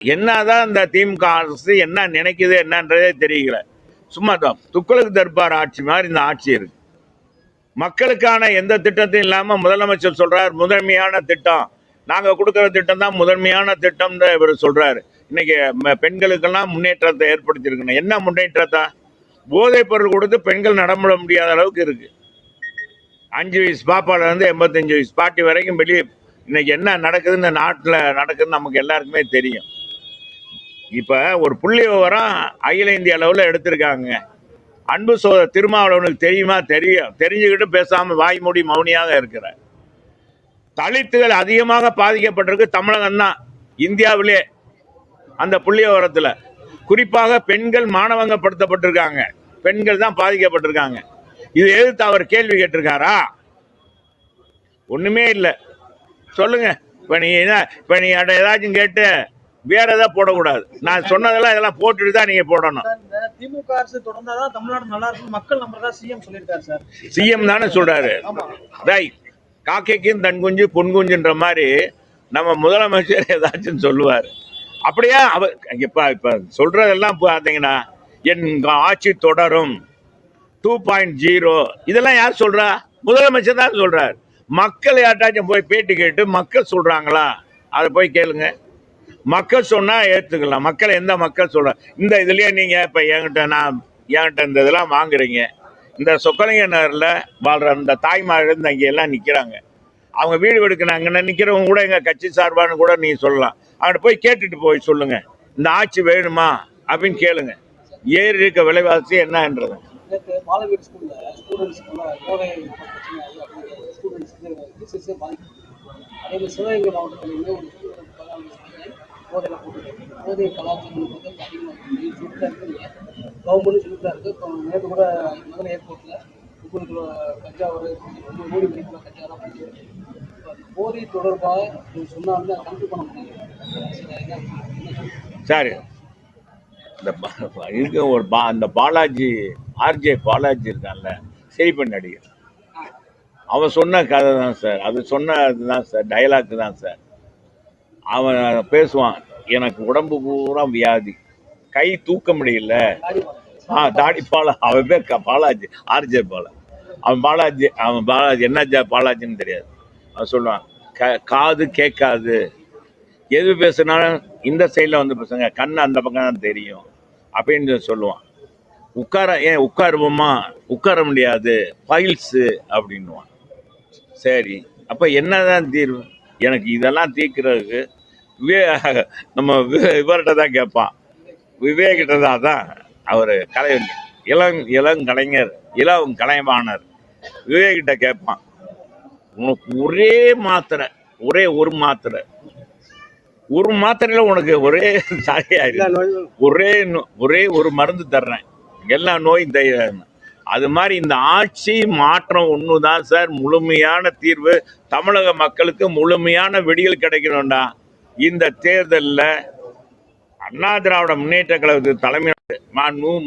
என்னதான் இந்த திமுக அரசு என்ன நினைக்குது என்னன்றதே தெரியல. சும்மா துக்களுக்கு தர்பார் ஆட்சி மாதிரி இந்த ஆட்சி இருக்கு. மக்களுக்கான எந்த திட்டத்தையும் இல்லாம முதலமைச்சர் சொல்றார் முதன்மையான திட்டம், நாங்க கொடுக்கிற திட்டம் தான் முதன்மையான திட்டம் இவர் சொல்றாரு. இன்னைக்கு பெண்களுக்கெல்லாம் முன்னேற்றத்தை ஏற்படுத்தியிருக்கணும். என்ன முன்னேற்றத்தை? போதைப் பொருள் கொடுத்து பெண்கள் நடமுட முடியாத அளவுக்கு இருக்கு. 5 வயசு பாப்பால இருந்து 85 வயசு பாட்டி வரைக்கும் வெளியே இன்னைக்கு என்ன நடக்குதுன்னு நாட்டில் நடக்குதுன்னு நமக்கு எல்லாருக்குமே தெரியும். இப்ப ஒரு புள்ளி விவரம் அகில இந்திய அளவில் எடுத்திருக்காங்க. அன்பு திருமாவளவனுக்கு தெரியுமா? தெரியும். தெரிஞ்சுக்கிட்டு பேசாம வாய் மூடி மௌனியாக இருக்கிற தலித்துகள் அதிகமாக பாதிக்கப்பட்டிருக்கு தமிழகம் தான் இந்தியாவிலே. அந்த புள்ளி விவரத்தில் குறிப்பாக பெண்கள் மானவங்கப்படுத்தப்பட்டிருக்காங்க. பெண்கள் தான் பாதிக்கப்பட்டிருக்காங்க. இது எதிர்த்து அவர் கேள்வி கேட்டிருக்காரா? ஒண்ணுமே இல்லை. சொல்லுங்க. இப்ப நீ ஏதாச்சும் கேட்டு வேற ஏதாவது போடக்கூடாது. நான் சொன்னதெல்லாம் இதெல்லாம் போட்டுட்டு தான் நீங்க போடணும். திமுக அரசு தொடர்ந்தாதான் தமிழ்நாடு நல்லா இருக்கும் மக்கள் நம்புறதா சிஎம் சொல்லியிருக்காரு சார். சிஎம் தானே சொல்றாரு. காக்கைக்கும் தன் குஞ்சு பொன் குஞ்சுன்ற மாதிரி நம்ம முதலமைச்சர் ஏதாச்சும் சொல்லுவார். அப்படியே அவர் இப்ப சொல்றதெல்லாம் பார்த்தீங்கன்னா என் ஆட்சி தொடரும் 2.0 இதெல்லாம் யார் சொல்றா? முதலமைச்சர் தான் சொல்றாரு. மக்கள் யார்ட்டாச்சும் போய் பேட்டி கேட்டு மக்கள் சொல்றாங்களா? அதை போய் கேளுங்க. மக்கள் சொன்னா ஏத்துக்கலாம். மக்கள் எந்த மக்கள் சொல்ற இந்த இதுலயே நீங்க இப்ப என்கிட்ட இந்த இதெல்லாம் வாங்குறீங்க. இந்த சொக்கலிங்க நகர்ல வாழ்ற இந்த தாய்மார்கள் இங்க எல்லாம் நிக்கிறாங்க. அவங்க வீடு எடுக்கிறாங்க. நிக்கிறவங்க கூட எங்க கட்சி சார்பான்னு கூட நீங்க சொல்லலாம். அவங்கள்ட்ட போய் கேட்டுட்டு போய் சொல்லுங்க, இந்த ஆட்சி வேணுமா அப்படின்னு கேளுங்க. ஏறி இருக்க விலைவாசி என்னன்றது. சிவகங்கை மாவட்டத்தில் போதை கலாச்சாரம் கவர்மெண்ட் சொல்லிட்டு இருக்கு. நேற்று கூட மதுரை ஏர்போர்ட்ல 30 கிலோ கஞ்சாவோட 1 கோடி மதிப்புள்ள கஞ்சாவெல்லாம் பிடிச்சி போதை தொடர்பாக சொன்னாலுமே அதை கண்ட்ரோல் பண்ண முடியாது. சரி, இருக்க ஒரு அந்த பாலாஜி ஆர்ஜே பாலாஜி இருக்கான்ல சிரிப்பு நடிகர், அவன் சொன்ன கதை தான் சார். அது சொன்னதுதான் சார், டைலாக் தான் சார். அவன் பேசுவான், எனக்கு உடம்பு பூரா வியாதி, கை தூக்க முடியல. தாடி பாலா, அவன் பேர் பாலாஜி, ஆர்ஜே பாலா. அவன் பாலாஜி என்ன பாலாஜின்னு தெரியாது. அவன் சொல்லுவான், காது கேட்காது, எது பேசுனாலும் இந்த சைடில் வந்து பேசுங்க, கண்ணு அந்த பக்கம் தான் தெரியும் அப்படின்னு சொல்லுவான். உட்காருவோமா? உட்கார முடியாது, ஃபைல்ஸு அப்படின்வான். சரி, அப்போ என்னதான் தீர்வு? எனக்கு இதெல்லாம் தீர்க்கிறதுக்கு நம்ம இவர்கிட்ட தான் கேட்பான், விவேகிட்ட தான். அவர் இளங்கலைஞர், இளம் கலைவாணர் விவேகிட்ட கேட்பான், உனக்கு ஒரே மாத்திரை, ஒரு மாத்திரையில உனக்கு ஒரே சாரியாயிரு, ஒரே ஒரு மருந்து தர்றேன், எல்லா நோயும் தயார். அது மாதிரி இந்த ஆட்சி மாற்றம் ஒண்ணுதான் சார் முழுமையான தீர்வு. தமிழக மக்களுக்கு முழுமையான விடியல் கிடைக்கணும்டா. இந்த தேர்தலில் அண்ணா திராவிட முன்னேற்ற கழகத்துக்கு தலைமை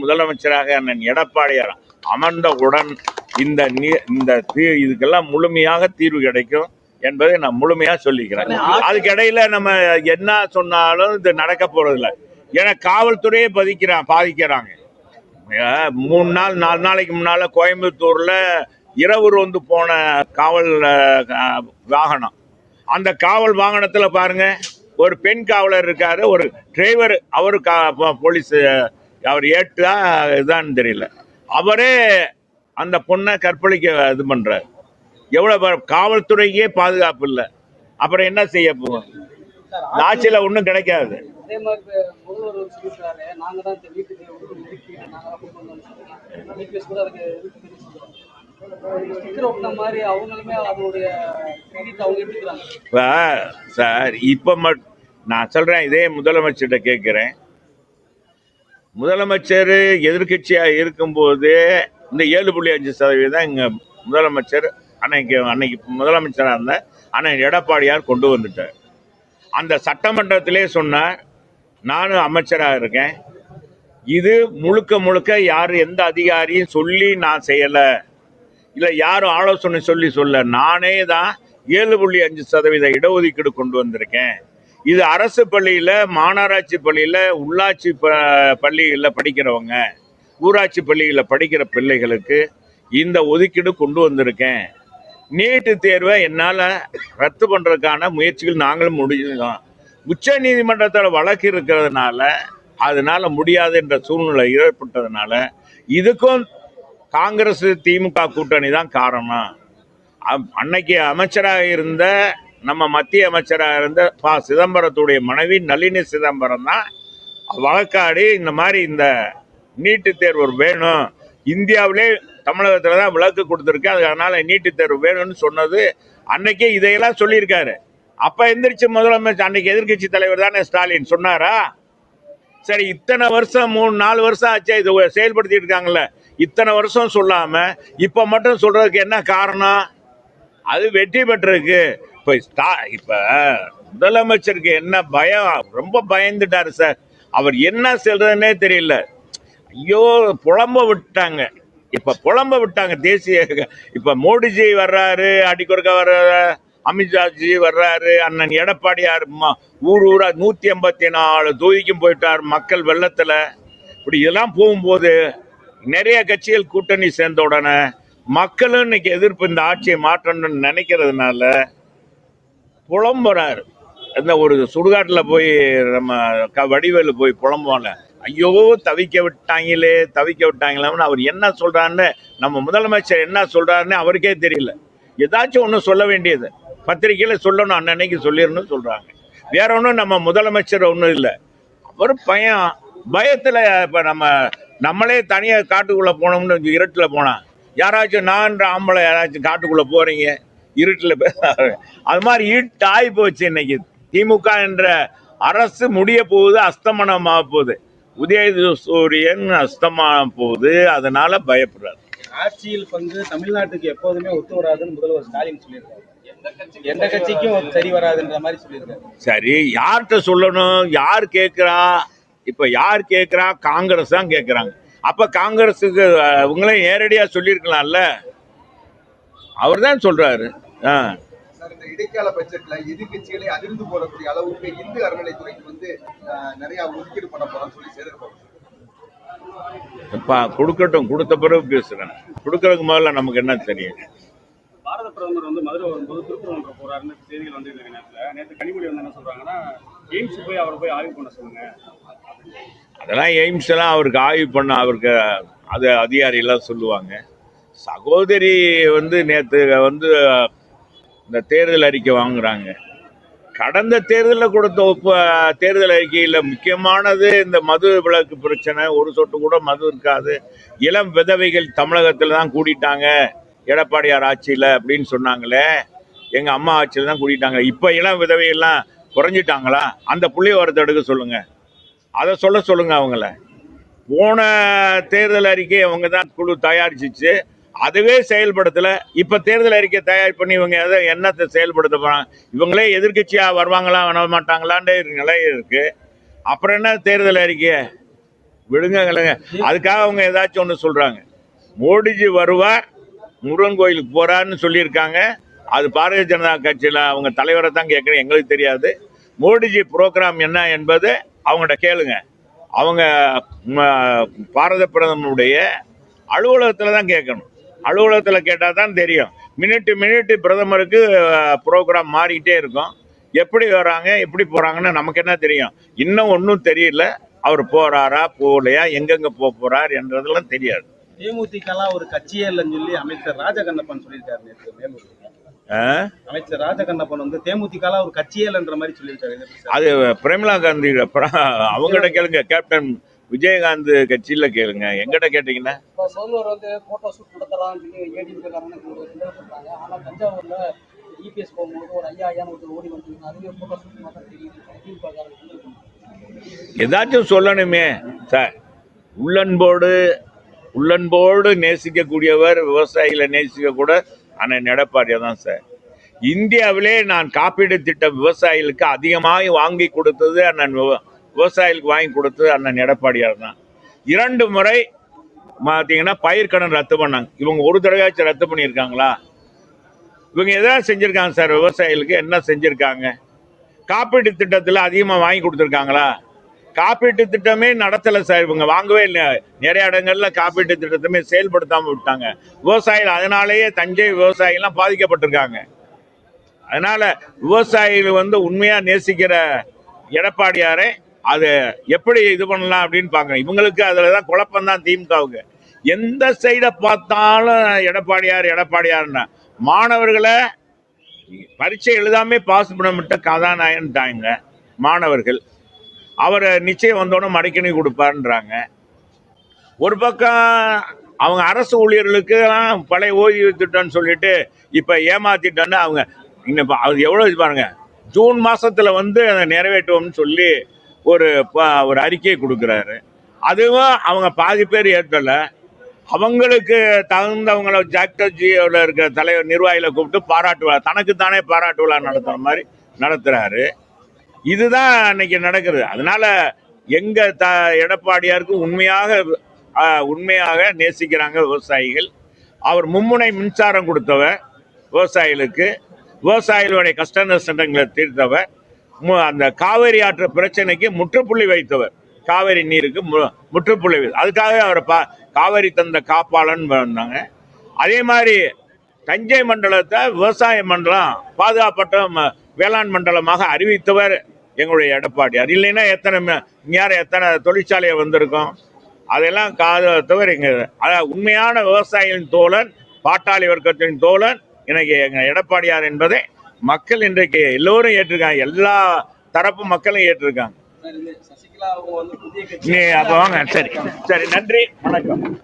முதலமைச்சராக அண்ணன் எடப்பாடியார் அமர்ந்தவுடன் இதுக்கெல்லாம் முழுமையாக தீர்வு கிடைக்கும் என்பதை நான் முழுமையா சொல்லிக்கிறேன். அதுக்கு இடையில நம்ம என்ன சொன்னாலும் இது நடக்க போறதில்லை. ஏன்னா காவல்துறையே பாதிக்கிறாங்க. 3 நாள் 4 நாளைக்கு முன்னால கோயம்புத்தூர்ல இரவு ரோந்து போன காவல் வாகனம், அந்த காவல் வாகனத்துல பாருங்க, ஒரு பெண் காவலர் இருக்காரு, ஒரு டிரைவர், அவரு போலீஸ், அவர் ஏற்றா இதுதான் தெரியல, அவரே அந்த பொண்ணை கற்பழிக்க இது பண்றாரு. எவ்வளவு காவல்துறைக்கே பாதுகாப்பு இல்லை, அப்புறம் என்ன செய்ய போகும்? ஆட்சியில ஒன்றும் கிடைக்காது. அதே மாதிரி முதல்வர் சொல்லிட்டாரு, நாங்க தான் இந்த வீட்டுக்கு மாதிரி அவங்களுமே அதோடைய சார். இப்ப நான் சொல்றேன், இதே முதலமைச்சர்கிட்ட கேட்கிறேன். முதலமைச்சர் எதிர்கட்சியா இருக்கும்போது இந்த 7.5% இங்க முதலமைச்சர் அன்னைக்கு முதலமைச்சராக இருந்த அண்ணன் எடப்பாடியார் கொண்டு வந்துட்டார். அந்த சட்டமன்றத்திலே சொன்னார், நானும் அமைச்சராக இருக்கேன், இது முழுக்க யாரு எந்த அதிகாரியும் சொல்லி நான் செய்யல, இல்லை யாரும் ஆலோசனை சொல்ல, நானே தான் 7.5% இடஒதுக்கீடு கொண்டு வந்திருக்கேன். இது அரசு பள்ளியில, மாநகராட்சி பள்ளியில, உள்ளாட்சி பள்ளிகளில் படிக்கிறவங்க, ஊராட்சி பள்ளிகளில் படிக்கிற பிள்ளைகளுக்கு இந்த ஒதுக்கீடு கொண்டு வந்திருக்கேன். நீட்டு தேர்வை என்னால் ரத்து பண்ணுறதுக்கான முயற்சிகள் நாங்களும் முடிஞ்சுதான். உச்ச நீதிமன்றத்தில் வழக்கு இருக்கிறதுனால அதனால முடியாது என்ற சூழ்நிலை ஏற்பட்டதுனால இதுக்கும் காங்கிரஸ் திமுக கூட்டணி தான் காரணம். அன்னைக்கு அமைச்சராக இருந்த நம்ம மத்திய அமைச்சராக இருந்த ப சிதம்பரத்துடைய மனைவி நளினி சிதம்பரம் தான் வழக்காடி இந்த மாதிரி இந்த நீட்டு தேர்வு வேணும், இந்தியாவிலே தமிழகத்தில் தான் விலக்கு கொடுத்துருக்கேன், அதனால நீட்டு தேர்வு வேணும்னு சொன்னது. அன்னைக்கே இதையெல்லாம் சொல்லியிருக்காரு. அப்ப எந்திரிச்சு முதலமைச்சர் அன்னைக்கு எதிர்கட்சி தலைவர் தானே ஸ்டாலின் சொன்னாரா? சரி, இத்தனை வருஷம் 3-4 வருஷம் ஆச்சு இதை செயல்படுத்திட்டு இருக்காங்கல்ல, இத்தனை வருஷம் சொல்லாம இப்ப மட்டும் சொல்றதுக்கு என்ன காரணம்? அது வெற்றி பெற்றிருக்கு. இப்ப முதலமைச்சருக்கு என்ன பயம், ரொம்ப பயந்துட்டாரு சார். அவர் என்ன சொல்றதுன்னே தெரியல. ஐயோ, புலம்ப விட்டாங்க. இப்ப புலம்ப விட்டாங்க தேசிய. இப்ப மோடிஜி வர்றாரு, அடிக்கொருக்க வர்ற அமித்ஷாஜி வர்றாரு, அண்ணன் எடப்பாடியார் ஊர் ஊரா 184 தொகுதிக்கும் போயிட்டார் மக்கள் வெள்ளத்துல. இப்படி இதெல்லாம் போகும்போது நிறைய கட்சிகள் கூட்டணி சேர்ந்த உடனே மக்களும் இன்னைக்கு எதிர்ப்பு, இந்த ஆட்சியை மாற்றணும்னு நினைக்கிறதுனால புலம்புறாரு. இந்த ஒரு சுடுகாட்டில் போய் நம்ம வடிவேலு போய் புலம்புவாங்க, ஐயோ தவிக்க விட்டாங்களேன்னு. அவர் என்ன சொல்றாருன்னு, நம்ம முதலமைச்சர் என்ன சொல்றாருன்னு அவருக்கே தெரியல. ஏதாச்சும் ஒன்று சொல்ல வேண்டியது பத்திரிகையில சொல்லணும், அன்னன்னைக்கு சொல்லிடணும்னு சொல்றாங்க. வேற ஒன்றும் நம்ம முதலமைச்சர் ஒன்றும் இல்லை. அவர் பயத்தில் இப்போ நம்மளே தனியாக காட்டுக்குள்ளே போனோம்னு இருட்டில் போனா, யாராச்சும் நான் ஆம்பளை யாராச்சும் காட்டுக்குள்ளே போறீங்க இருட்டில், அது மாதிரி இருட்டு ஆகி போச்சு. இன்னைக்கு திமுக என்ற அரசு முடிய போகுது, அஸ்தமனமாக போகுது. உதயசூரியன் அஸ்தமான போகுது, அதனால பயப்படுறாரு. ஆட்சியில் பங்கு தமிழ்நாட்டுக்கு எப்போதுமே ஒத்து வராதுன்னு முதல்வர் ஸ்டாலின் சொல்லியிருக்காரு. எந்த கட்சிக்கும் சரி வராதுன்ற மாதிரி சொல்லியிருக்காரு. சரி, யார்கிட்ட சொல்லணும்? யார் கேட்கிறா? இப்ப யார் கேட்கிறா? காங்கிரஸ் தான் கேட்கிறாங்க. அப்ப காங்கிரஸுக்கு உங்களே நேரடியா சொல்லியிருக்கலாம்ல. அவர் தான் சொல்றாரு. இந்த இடைக்கால பட்ஜெட்ல எதிர்கட்சிகளை அதிர்ந்து போடக்கூடிய அளவுக்கு இந்து அறநிலைத்துறைக்கு நிறைய ஒதுக்கீடு பண்ண போறான்னு சொல்லி சேர்ப்பாங்க. கொடுக்கட்டும், கொடுத்த பிறகு பேசுறேன். கொடுக்கறதுக்கு முதல்ல நமக்கு என்ன தெரியும்? பாரத பிரதமர் மதுரை வரும்போது திருப்பரங்குன்றம் போறாருன்னு செய்திகள் வந்து நேற்று கனிமொழி என்ன சொல்றாங்கன்னா, எய்ம்ஸ் போய் அவர் போய் ஆய்வு பண்ண சொல்லுங்க. அதெல்லாம் எய்ம்ஸ் எல்லாம் அவருக்கு ஆய்வு பண்ண அவருக்கு அது அதிகாரிலாம் சொல்லுவாங்க. சகோதரி நேற்று இந்த தேர்தல் அறிக்கை வாங்குறாங்க. கடந்த தேர்தலில் கொடுத்த தேர்தல் அறிக்கையில் முக்கியமானது இந்த மது விலக்கு பிரச்சனை. ஒரு சொட்டு கூட மது இருக்காது. இளம் விதவைகள் தமிழகத்தில் தான் கூட்டிட்டாங்க எடப்பாடியார் ஆட்சியில் அப்படின்னு சொன்னாங்களே. எங்கள் அம்மா ஆட்சியில் தான் கூட்டிட்டாங்க. இப்போ இளம் விதவைகள்லாம் குறைஞ்சிட்டாங்களா? அந்த புள்ளிவிவரத்தை எடுக்க சொல்லுங்க, அதை சொல்லுங்க அவங்கள. போன தேர்தல் அறிக்கையை அவங்க தான் குழு தயாரிச்சிச்சு, அதுவே செயல்படுத்தல. இப்ப தேர்தல் அறிக்கை தயார் பண்ணி இவங்க என்னத்தை செயல்படுத்த போறாங்க? இவங்களே எதிர்கட்சியா வருவாங்களா வர மாட்டாங்களான்ற நிலை இருக்கு. அப்புறம் என்ன தேர்தல் அறிக்கைய விடுங்க. அதுக்காக அவங்க ஏதாச்சும் ஒன்று சொல்றாங்க. மோடிஜி வருவார், முருகன் கோயிலுக்கு போறாருன்னு சொல்லியிருக்காங்க. அது பாரதிய ஜனதா கட்சியில அவங்க தலைவரை தான் கேட்கணும், எங்களுக்கு தெரியாது. மோடிஜி புரோகிராம் என்ன என்பது அவங்கள்ட்ட கேளுங்க. அவங்க பாரத பிரதமருடைய அலுவலகத்தில் தான் கேட்கணும். அலுவலகத்தில் கேட்டால் தான் தெரியும். மினிட்டு பிரதமருக்கு ப்ரோக்ராம் மாறிக்கிட்டே இருக்கும். எப்படி வராங்க எப்படி போகிறாங்கன்னு நமக்கு என்ன தெரியும்? இன்னும் ஒன்றும் தெரியல. அவர் போகிறாரா போகலையா, எங்கெங்கே போகிறார் என்றதெல்லாம் தெரியாது. தேமுதிகலாம் ஒரு கட்சியே இல்லைன்னு சொல்லி அமைச்சர் ராஜகண்ணப்பன் சொல்லியிருக்காரு நேற்று மேலூர். அமைச்சர் ராஜகண்ணப்பன் தேமுதிகலாம் ஒரு கட்சியே இல்லைன்ற மாதிரி சொல்லியிருக்காரு. அது பிரேமலா காந்தி அவங்ககிட்ட கேளுங்க, கேப்டன் விஜயகாந்த் கட்சியில கேளுங்க. எங்கிட்ட கேட்டீங்கன்னா போட்டோ ஷூட் நடத்தலாம் சொல்றாங்க. ஆனா தஞ்சாவூர்ல இபிஎஸ் போகும்போது ஒரு 5000 ஓடி வந்து அதுவே போட்டோ ஷூட் மாதிரி தெரியுது. ஏதாச்சும் சொல்லணுமே சார். உள்ளன்போடு நேசிக்கக்கூடியவர், விவசாயிகளை நேசிக்க கூட அண்ணன் எடப்பாடியா தான் சார். இந்தியாவிலே நான் காப்பீடு திட்டம் விவசாயிகளுக்கு அதிகமாக வாங்கி கொடுத்தது அண்ணன், விவசாயிகளுக்கு வாங்கி கொடுத்தது அண்ணன் எடப்பாடியார் தான். 2 முறை பார்த்தீங்கன்னா பயிர்க்கடன் ரத்து பண்ணாங்க. இவங்க ஒரு தடவையாச்சும் ரத்து பண்ணியிருக்காங்களா? இவங்க எதாவது செஞ்சுருக்காங்க சார்? விவசாயிகளுக்கு என்ன செஞ்சுருக்காங்க? காப்பீட்டு திட்டத்தில் அதிகமாக வாங்கி கொடுத்துருக்காங்களா? காப்பீட்டு திட்டமே நடத்தலை சார், இவங்க வாங்கவே இல்லை. நிறைய இடங்கள்ல காப்பீட்டு திட்டத்தையுமே செயல்படுத்தாமல் விட்டாங்க. விவசாயிகள் அதனாலேயே தஞ்சை விவசாயிகள்லாம் பாதிக்கப்பட்டிருக்காங்க. அதனால விவசாயிகள் உண்மையா நேசிக்கிற எடப்பாடியாரை அது எப்படி இது பண்ணலாம் அப்படின்னு பார்க்கணும். இவங்களுக்கு அதுலதான் குழப்பம்தான் திமுகவுக்கு. எந்த சைடை பார்த்தாலும் எடப்பாடியார்னா மாணவர்களை பரீட்சை எழுதாமே பாஸ் பண்ண விட்ட கதாநாயகன்ட்டாங்க மாணவர்கள். அவரை நிச்சயம் வந்தோடனே மடிக்கணி கொடுப்பாருன்றாங்க. ஒரு பக்கம் அவங்க அரசு ஊழியர்களுக்கு பழைய ஓய்வு திட்டம்னு சொல்லிட்டு இப்ப ஏமாத்திட்டோன்னு அவங்க இன்னும் அது எவ்வளவு இது பாருங்க, ஜூன் மாசத்துல அதை நிறைவேற்றுவோம்னு சொல்லி ஒரு அறிக்கையை கொடுக்குறாரு. அதுவும் அவங்க பாதி பேர் ஏற்றல. அவங்களுக்கு தகுந்தவங்கள ஜாக்டர்ஜியோட இருக்கிற தலைவர் நிர்வாகிகளை கூப்பிட்டு பாராட்டு விழா, தனக்குத்தானே பாராட்டு விழா நடத்துற மாதிரி நடத்துறாரு. இதுதான் இன்னைக்கு நடக்குது. அதனால எங்க எடப்பாடியாருக்கு உண்மையாக நேசிக்கிறாங்க விவசாயிகள். அவர் மும்முனை மின்சாரம் கொடுத்தவர் விவசாயிகளுக்கு, விவசாயிகளுடைய கஷ்ட நஷ்டங்களை தீர்த்தவர், அந்த காவிரி ஆற்று பிரச்சனைக்கு முற்றுப்புள்ளி வைத்தவர், காவிரி நீருக்கு முற்றுப்புள்ளி அதுக்காக அவர் காவிரி தந்த காப்பாளன் வந்தாங்க. அதே மாதிரி தஞ்சை மண்டலத்தை விவசாய மண்டலம் பாதுகாப்பட்ட வேளாண் மண்டலமாக அறிவித்தவர் எங்களுடைய எடப்பாடியார். இல்லைன்னா எத்தனை தொழிற்சாலையை வந்திருக்கும். அதெல்லாம் காதவர் உண்மையான விவசாயிகளின் தோழன், பாட்டாளி வர்க்கத்தின் தோழன் இன்னைக்கு எங்க எடப்பாடியார் என்பதை மக்கள் இன்றைக்கு எல்லோரும் ஏற்றிருக்காங்க. எல்லா தரப்பு மக்களும் ஏற்றிருக்காங்க. சசிகலா அவங்க புதிய கட்சி அப்ப வாங்க. சரி, நன்றி, வணக்கம்.